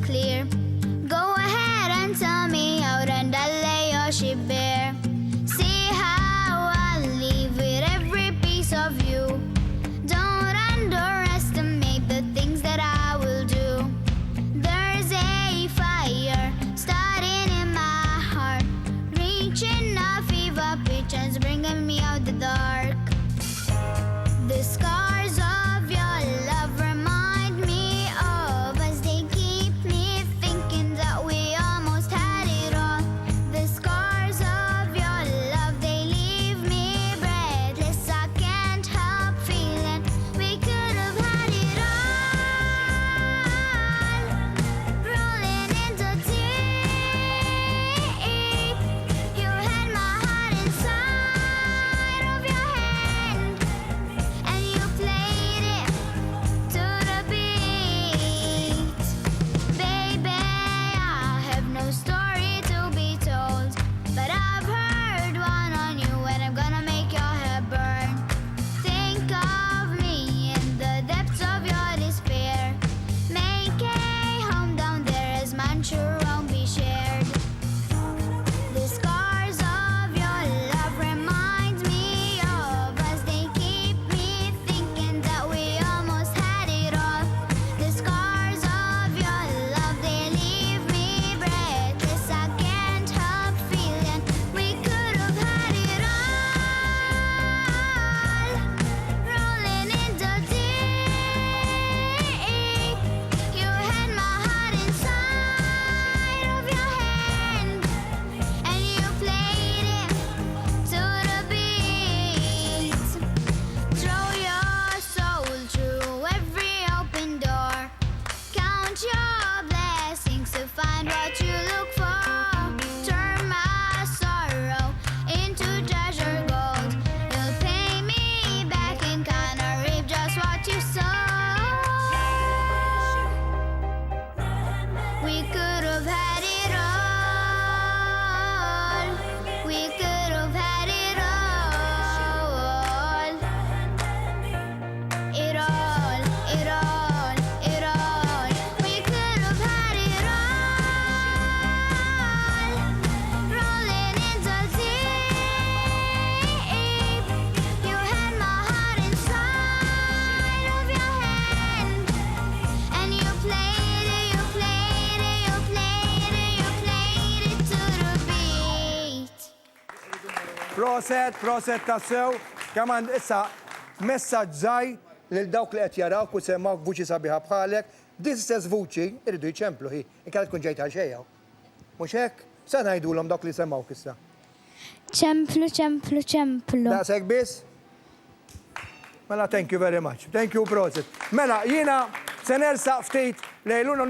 clear. Go ahead and tell me out and I'll lay your ship bare. See how I'll leave with every piece of you. Don't underestimate the things that I will do. There's a fire starting in my heart, reaching a fever pitch and bringing me out the dark. The scars of your love remind me of as they keep me thinking that we almost had it all. The scars of your love, they leave me breathless. I can't help feeling we could have had it all. Rolling into deep, you had my heart inside of your hand, and you played it to the beat. Baby, I have no story to be told, but I've heard one on you and I'm gonna make your hair burn. Think of me in the depths of your despair. Make a home down there as mine sure won't be shared. The scars of your love remind me of as they keep me thinking that we almost had it all. The scars of your love, they leave me breathless. I can't help feeling we could have had it all. Rolling into deep, you had my heart inside of your hand, and you played it to the beat. Throw your soul through every open door. Count your blessings to find what you look for. Turn my sorrow into treasure gold. You'll pay me back in kind or reap just what you sow. We could have had it all. We could have had it all. It all, it all, it all. We could have had it all. Rolling into deep, you had my heart inside of your hand, and you played it, you played it, you played it, you played it to the beat. Proset tassew, kaman issa messaġġ żgħir lil dawk li qed jarawk u semmawk vuċi sabiħa bħalek, dis-istess vuċi irridu jċemplu hi, inkella tkun ġejt għal xejn. Mhux hekk? Se ngħidulhom dawk li semmawk issa. ċemplu, ċemplu, ċemplu. Daqshekk biss? Mela, thank you very much. Thank you, proset. Mela, jiena se nersaq ftit lejluna